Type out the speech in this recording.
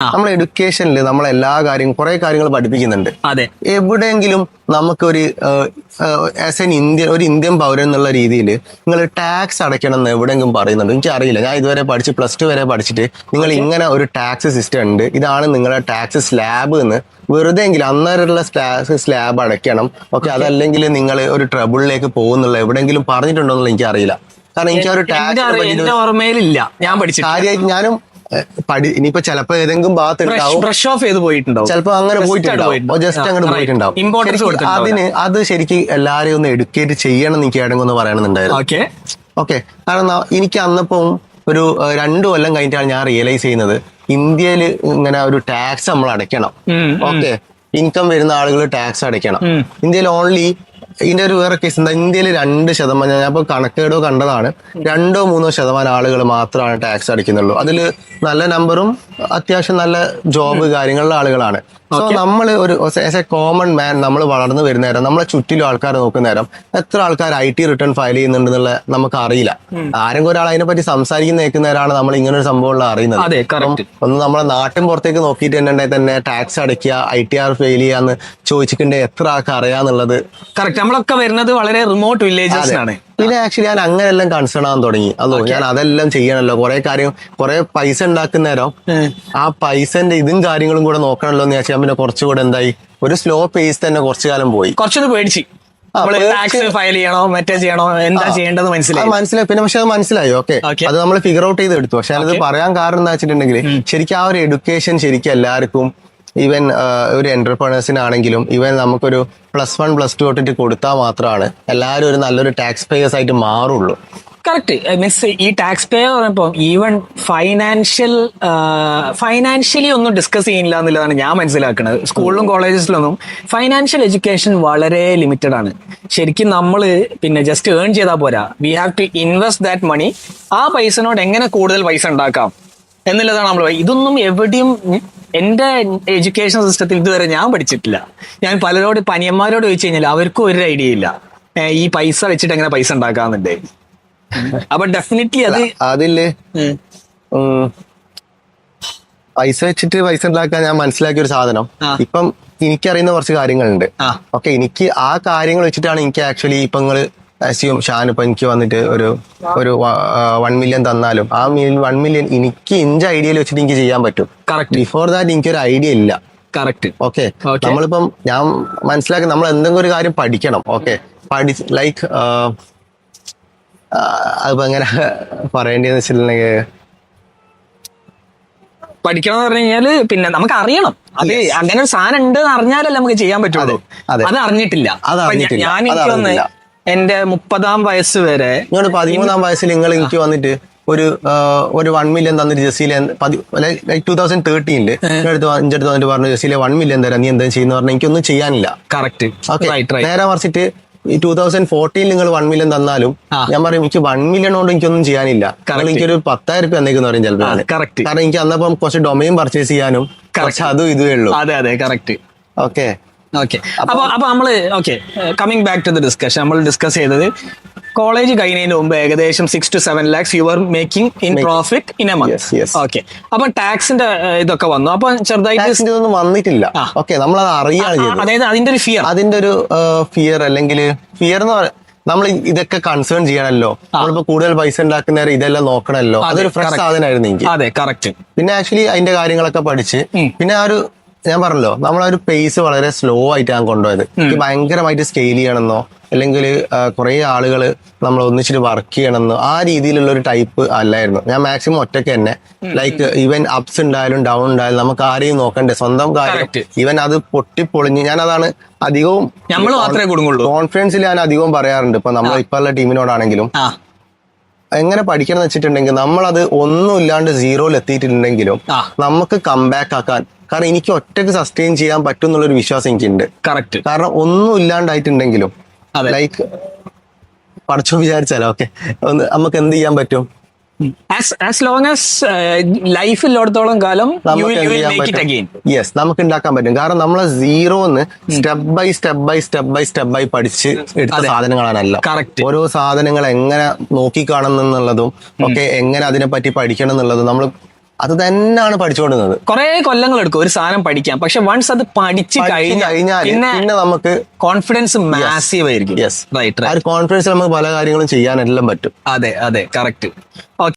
നമ്മൾ എഡ്യൂക്കേഷനിൽ നമ്മൾ എല്ലാ കാര്യങ്ങളും കുറെ കാര്യങ്ങൾ പഠിപ്പിക്കുന്നുണ്ട്. അതെ, എവിടെയെങ്കിലും നമുക്കൊരു ആസ് എൻ ഒരു ഇന്ത്യൻ പൗരൻ എന്നുള്ള രീതിയിൽ നിങ്ങൾ ടാക്സ് അടയ്ക്കണം എന്ന് എവിടെയെങ്കിലും പറയുന്നുണ്ട്? എനിക്ക് അറിയില്ല. ഞാൻ ഇതുവരെ പഠിച്ച് +2 വരെ പഠിച്ചിട്ട് നിങ്ങൾ ഇങ്ങനെ ഒരു ടാക്സ് സിസ്റ്റം ഉണ്ട്, ഇതാണ് നിങ്ങളുടെ ടാക്സ് സ്ലാബ് എന്ന് വെറുതെ എങ്കിലും അന്നേരമുള്ള സ്ലാബ് അടയ്ക്കണം, ഓക്കെ, അതല്ലെങ്കിൽ നിങ്ങൾ ഒരു ട്രബിളിലേക്ക് പോകുന്നുള്ള എവിടെയെങ്കിലും പറഞ്ഞിട്ടുണ്ടോ എന്നുള്ള എനിക്ക് അറിയില്ല. കാരണം എനിക്ക് ഒരു ടാക്സ് ഓർമ്മയിലില്ല, ഞാൻ പഠിച്ചു കാര്യമായിട്ട് ഞാനും ഇനിയിപ്പോ ചിലപ്പോ ഏതെങ്കിലും ഭാഗത്ത് ബ്രഷ് ഓഫ് ചെയ്ത് പോയിട്ടുണ്ടാവും, ചിലപ്പോ അങ്ങനെ പോയിട്ടുണ്ടാവും, ജസ്റ്റ് അങ്ങോട്ട് പോയിട്ടുണ്ടാവും. അത് ശരിക്കും എല്ലാരെയും ഒന്ന് എഡ്യൂക്കേറ്റ് ചെയ്യണം എന്ന് എനിക്ക് ഏടെങ്കിലും ഒന്ന് പറയണമെന്നുണ്ടായിരുന്നു. ഓക്കെ, കാരണം എനിക്ക് അന്നപ്പം ഒരു 2 കൊല്ലം കഴിഞ്ഞിട്ടാണ് ഞാൻ റിയലൈസ് ചെയ്യുന്നത് ഇന്ത്യയിൽ ഇങ്ങനെ ഒരു ടാക്സ് നമ്മൾ അടയ്ക്കണം. ഓക്കെ, ഇൻകം വരുന്ന ആളുകൾ ടാക്സ് അടയ്ക്കണം. ഇന്ത്യയിൽ ഓൺലി ഇതിന്റെ ഒരു വേറെ കേസ് എന്താ, ഇന്ത്യയിൽ 2%, ഞാൻ ഇപ്പൊ കണക്കേടോ കണ്ടതാണ്, 2-3% ആളുകൾ മാത്രമാണ് ടാക്സ് അടയ്ക്കുന്നുള്ളൂ. അതിൽ നല്ല നമ്പറും അത്യാവശ്യം നല്ല ജോബ് കാര്യങ്ങളുള്ള ആളുകളാണ്. സോ നമ്മൾ ഒരു ആസ് എ കോമൺ മാൻ നമ്മൾ വളർന്നു വരുന്ന നേരം നമ്മളെ ചുറ്റിലും ആൾക്കാർ നോക്കുന്ന നേരം എത്ര ആൾക്കാർ IT റിട്ടേൺ ഫയൽ ചെയ്യുന്നുണ്ടെന്നുള്ള നമുക്ക് അറിയില്ല. ആരെങ്കിലും ഒരാൾ അതിനെപ്പറ്റി സംസാരിക്കുന്ന കേൾക്കുന്നവരാണ് നമ്മൾ ഇങ്ങനെ ഒരു സംഭവം അറിയുന്നത്. ഒന്ന് നമ്മളെ നാട്ടിൻ പുറത്തേക്ക് നോക്കിയിട്ട് തന്നെ ടാക്സ് അടയ്ക്കുക, ITR ഫെയിൽ ചെയ്യാന്ന് ചോദിച്ചിട്ടുണ്ടെങ്കിൽ എത്ര ആൾക്ക് അറിയാന്നുള്ളത്. കറക്റ്റ്, നമ്മളൊക്കെ വരുന്നത് വളരെ റിമോട്ട് വില്ലേജസ് ആണ്. പിന്നെ ആക്ച്വലി ഞാൻ അങ്ങനെല്ലാം കൺസേൺ ആവാൻ തുടങ്ങി. ഞാൻ അതെല്ലാം ചെയ്യണല്ലോ, കുറെ പൈസ ഉണ്ടാക്കുന്ന നേരം ആ പൈസന്റെ ഇതും കാര്യങ്ങളും കൂടെ നോക്കണല്ലോ എന്ന് വെച്ചാൽ പിന്നെ കുറച്ചുകൂടെ എന്തായി ഒരു സ്ലോ പേസ് തന്നെ കുറച്ചു കാലം പോയി. കുറച്ചൊന്ന് പേടിച്ച് ടാക്സ് ഫയൽ ചെയ്യണോ മറ്റേ ചെയ്യണോ എന്താ ചെയ്യേണ്ടത് മനസ്സിലായി. പിന്നെ പക്ഷെ അത് മനസ്സിലായി. ഓക്കെ, അത് നമ്മൾ ഫിഗർ ഔട്ട് ചെയ്ത് എടുത്തു. പക്ഷെ അത് പറയാൻ കാരണം എന്താ വെച്ചിട്ടുണ്ടെങ്കിൽ ശരിക്കും ആ ഒരു എഡ്യൂക്കേഷൻ ശരിക്കും എല്ലാവർക്കും, ഈവൻ ഒരു എന്റർപ്രണേഴ്സിനാണെങ്കിലും ഈവൻ നമുക്കൊരു +1 +2 തൊട്ടിട്ട് കൊടുത്താൽ മാത്രമാണ് എല്ലാവരും ഒരു നല്ലൊരു ടാക്സ് പേയേഴ്സ് ആയിട്ട് മാറുള്ളൂ. കറക്റ്റ്, മീൻസ് ഈ ടാക്സ് പേയർ പറയുമ്പോൾ ഈവൻ ഫൈനാൻഷ്യലി ഒന്നും ഡിസ്കസ് ചെയ്യുന്നില്ല എന്നുള്ളതാണ് ഞാൻ മനസ്സിലാക്കുന്നത്. സ്കൂളിലും കോളേജസിലൊന്നും ഫൈനാൻഷ്യൽ എഡ്യൂക്കേഷൻ വളരെ ലിമിറ്റഡ് ആണ്. ശരിക്കും നമ്മൾ പിന്നെ ജസ്റ്റ് ഏൺ ചെയ്താൽ പോരാ, we have to invest that money. ആ പൈസനോട് എങ്ങനെ കൂടുതൽ പൈസ ഉണ്ടാക്കാം എന്നുള്ളതാണ് നമ്മൾ. ഇതൊന്നും എവിടെയും എന്റെ എഡ്യൂക്കേഷൻ സിസ്റ്റത്തിൽ ഇതുവരെ ഞാൻ പഠിച്ചിട്ടില്ല. ഞാൻ പലരോട് പനിയന്മാരോട് ചോദിച്ചു കഴിഞ്ഞാൽ അവർക്കും ഒരു ഐഡിയ ഇല്ല ഈ പൈസ വെച്ചിട്ട് എങ്ങനെ പൈസ ഉണ്ടാക്കാന്നുണ്ട്. അപ്പൊ ഡെഫിനറ്റ്ലി അതില് പൈസ വെച്ചിട്ട് പൈസ ഉണ്ടാക്കാൻ ഞാൻ മനസ്സിലാക്കിയ ഒരു സാധനം, ഇപ്പം എനിക്കറിയുന്ന കുറച്ച് കാര്യങ്ങളുണ്ട്. ഓക്കെ, എനിക്ക് ആ കാര്യങ്ങൾ വെച്ചിട്ടാണ് എനിക്ക് ആക്ച്വലി ഇപ്പൊ നിങ്ങള് ഷാൻ ഇപ്പൊ എനിക്ക് വന്നിട്ട് ഒരു 1 മില്യൺ തന്നാലും ആ 1 മില്യൺ എനിക്ക് ഇഞ്ച ഐഡിയയിൽ വെച്ചിട്ട് എനിക്ക് ചെയ്യാൻ പറ്റും. ബിഫോർ ദാറ്റ് എനിക്കൊരു ഐഡിയ ഇല്ല. കറക്റ്റ്. ഓക്കെ, നമ്മളിപ്പം ഞാൻ മനസ്സിലാക്കി നമ്മൾ എന്തെങ്കിലും ഒരു കാര്യം പഠിക്കണം. ഓക്കെ, ലൈക്ക് അതിപ്പോ എങ്ങനെ പറയേണ്ടതെന്ന് വെച്ചിട്ടുണ്ടെങ്കിൽ പഠിക്കണം എന്ന് പറഞ്ഞു കഴിഞ്ഞാല് പിന്നെ നമുക്ക് അറിയണം അത് അങ്ങനെ ഒരു സാധനം ഉണ്ട് എന്ന് അറിഞ്ഞാലല്ലേ നമുക്ക് ചെയ്യാൻ പറ്റുള്ളൂ. അത് അറിഞ്ഞിട്ടില്ല. ഞാൻ എനിക്ക് വന്ന് എന്റെ 30-ാം വയസ്സ് വരെ 13-ാം വയസ്സിൽ നിങ്ങൾ എനിക്ക് വന്നിട്ട് ഒരു 1 മില്യൺ തന്നിട്ട് ജസീലെ 2013 അടുത്ത് വന്നിട്ട് പറഞ്ഞു ജസീലെ 1 മില്യൺ തരാം, നീ എന്താ ചെയ്യുന്ന പറഞ്ഞാൽ എനിക്കൊന്നും ചെയ്യാനില്ല. കറക്റ്റ്. നേരെ മറിച്ചിട്ട് 2014 നിങ്ങൾ 1 മില്യൺ തന്നാലും ഞാൻ പറയും എനിക്ക് 1 മില്യൺ കൊണ്ട് എനിക്കൊന്നും ചെയ്യാനില്ല, എനിക്കൊരു 10,000 രൂപ എന്നേക്കെന്ന് പറയും ചിലപ്പോൾ. കാരണം എനിക്ക് അന്നപ്പം കുറച്ച് ഡൊമൈൻ പർച്ചേസ് ചെയ്യാനും കുറച്ച് അതും ഇതുവേ ഉള്ളൂ. അതെ, കറക്റ്റ്. ഓക്കെ, അപ്പൊ നമ്മള് coming back to the discussion, നമ്മൾ ഡിസ്കസ് ചെയ്തത് കോളേജ് കഴിഞ്ഞതിന് മുമ്പ് ഏകദേശം 6 to 7 lakhs you are making in profit in a month. Okay, അപ്പൊ ടാക്സിന്റെ ഇതൊക്കെ വന്നു. അപ്പൊ ചെറുതായിട്ട് ഒന്നും വന്നിട്ടില്ല. ഓക്കെ, നമ്മളത് അറിയാണ്. അതായത് അതിന്റെ ഒരു ഫിയർ അല്ലെങ്കിൽ ഫിയർ എന്ന് പറയാം, നമ്മൾ ഇതൊക്കെ കൺസേൺ ചെയ്യണല്ലോ, നമ്മളിപ്പോ കൂടുതൽ പൈസ ഉണ്ടാക്കുന്ന ഇതെല്ലാം നോക്കണല്ലോ, അതൊരു ഫ്രഷ് സാധനമായിരുന്നു എനിക്ക്. അതെ, കറക്റ്റ്. പിന്നെ ആക്ച്വലി അതിന്റെ കാര്യങ്ങളൊക്കെ പഠിച്ച് പിന്നെ ആ ഒരു ഞാൻ പറഞ്ഞല്ലോ നമ്മളൊരു പേസ് വളരെ സ്ലോ ആയിട്ടാണ് കൊണ്ടുപോയത്. ഭയങ്കരമായിട്ട് സ്കെയിൽ ചെയ്യണമെന്നോ അല്ലെങ്കിൽ കുറെ ആളുകൾ നമ്മൾ ഒന്നിച്ചിട്ട് വർക്ക് ചെയ്യണമെന്നോ ആ രീതിയിലുള്ള ഒരു ടൈപ്പ് അല്ലായിരുന്നു. ഞാൻ മാക്സിമം ഒറ്റയ്ക്ക് തന്നെ, ലൈക്ക് ഈവൻ അപ്സ് ഉണ്ടായാലും ഡൗൺ ഉണ്ടായാലും നമുക്ക് ആരെയും നോക്കണ്ടേ, സ്വന്തം കാര്യം. ഈവൻ അത് പൊട്ടിപ്പൊളിഞ്ഞ് ഞാൻ അതാണ് അധികവും കോൺഫിഡൻസിൽ ഞാൻ അധികവും പറയാറുണ്ട്. ഇപ്പൊ നമ്മൾ ഇപ്പോഴുള്ള ടീമിനോടാണെങ്കിലും എങ്ങനെ പഠിക്കണം എന്ന് വെച്ചിട്ടുണ്ടെങ്കിൽ നമ്മളത് ഒന്നും ഇല്ലാണ്ട് 0-ൽ എത്തിയിട്ടുണ്ടെങ്കിലും നമുക്ക് കംബാക്ക് ആക്കാൻ, കാരണം എനിക്ക് ഒറ്റയ്ക്ക് സസ്റ്റെയിൻ ചെയ്യാൻ പറ്റും എന്നുള്ളൊരു വിശ്വാസം എനിക്കുണ്ട്. കറക്റ്റ്. കാരണം ഒന്നും ഇല്ലാണ്ടായിട്ടുണ്ടെങ്കിലും ലൈക്ക് പഠിച്ചോ വിചാരിച്ചാലോ ഓക്കെ നമുക്ക് എന്ത് ചെയ്യാൻ പറ്റും, as long as ലൈഫ് ഉള്ളിടത്തോളം കാലം യെസ് നമുക്ക് ഉണ്ടാക്കാൻ പറ്റും. കാരണം നമ്മളെ 0-ന്ന് സ്റ്റെപ്പ് ബൈ പഠിച്ച് എടുത്ത സാധനങ്ങളാണല്ലോ. ഓരോ സാധനങ്ങൾ എങ്ങനെ നോക്കിക്കാണുന്നുള്ളതും ഒക്കെ എങ്ങനെ അതിനെ പറ്റി പഠിക്കണം എന്നുള്ളതും നമ്മൾ അത് തന്നെയാണ് പഠിച്ചുകൊണ്ടിരുന്നത്. കുറെ കൊല്ലങ്ങൾ എടുക്കും ഒരു സാധനം പഠിക്കാൻ, പക്ഷെ വൺസ് അത് പഠിച്ചു കഴിഞ്ഞാൽ പിന്നെ നമുക്ക് കോൺഫിഡൻസ് മാസീവ് ആയിരിക്കും. ആ ഒരു കോൺഫിഡൻസ് നമുക്ക് പല കാര്യങ്ങളും ചെയ്യാനെല്ലാം പറ്റും. അതെ, കറക്റ്റ്. ഓക്കെ.